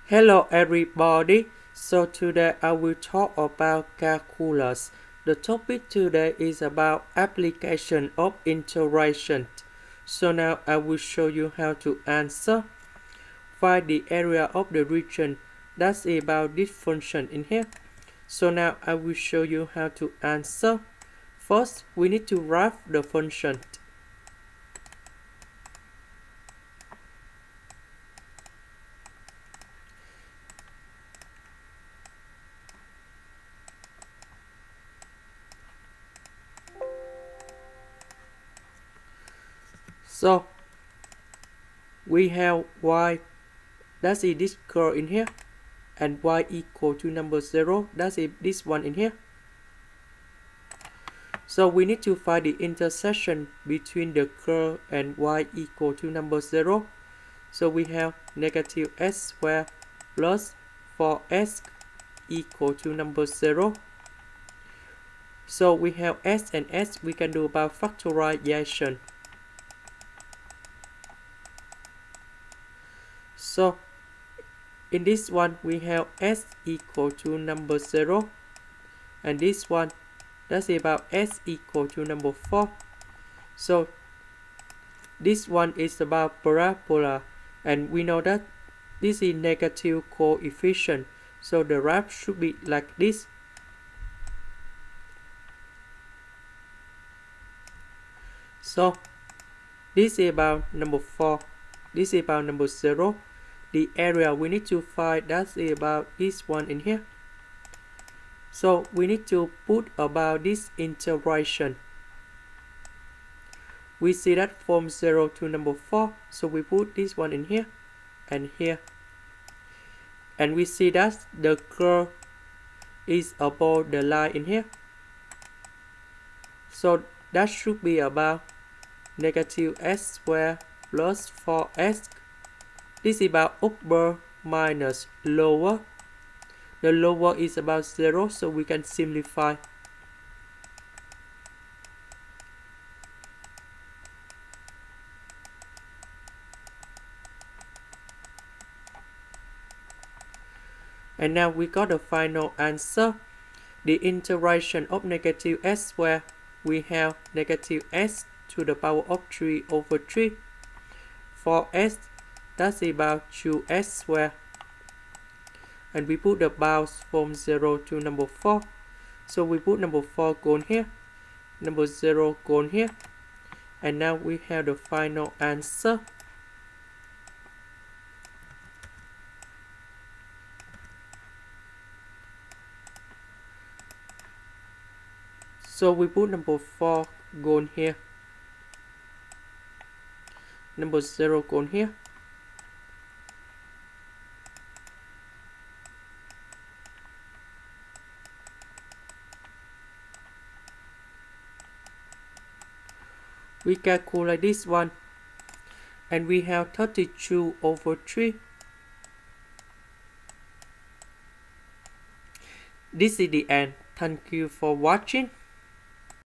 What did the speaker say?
Hello everybody, so today I will talk about calculus. The topic today is about application of integration. So now I will show you how to answer. Find the area of the region that's about this function in here. So now I will show you how to answer. First, we need to write the function. So we have y, that's this curve in here, and y equal to number 0, that's this one in here. So we need to find the intersection between the curve and y equal to number 0. So we have negative s squared plus 4s equal to number 0. So we have s and s, we can do about factorization. So in this one we have s equal to number 0, and this one that's about s equal to number 4. So this one is about parabola, and we know that this is negative coefficient, so the graph should be like this. So this is about number 4, this is about number 0. The area we need to find, that's about this one in here. So we need to put about this integration. We see that from 0 to number 4, so we put this one in here and here. And we see that the curve is above the line in here. So that should be about negative s squared plus 4s. This is about upper minus lower. The lower is about 0, so we can simplify. And now we got the final answer. The integration of negative s squared, we have negative s to the power of 3 over 3. 4s, that's about 2s squared. And we put the bounds from 0 to number 4. So we put number 4 gone here, number 0 gone here. And now we have the final answer. So we put number 4 gone here, number 0 gone here. We calculate this one, and we have 32 over 3. This is the end. Thank you for watching.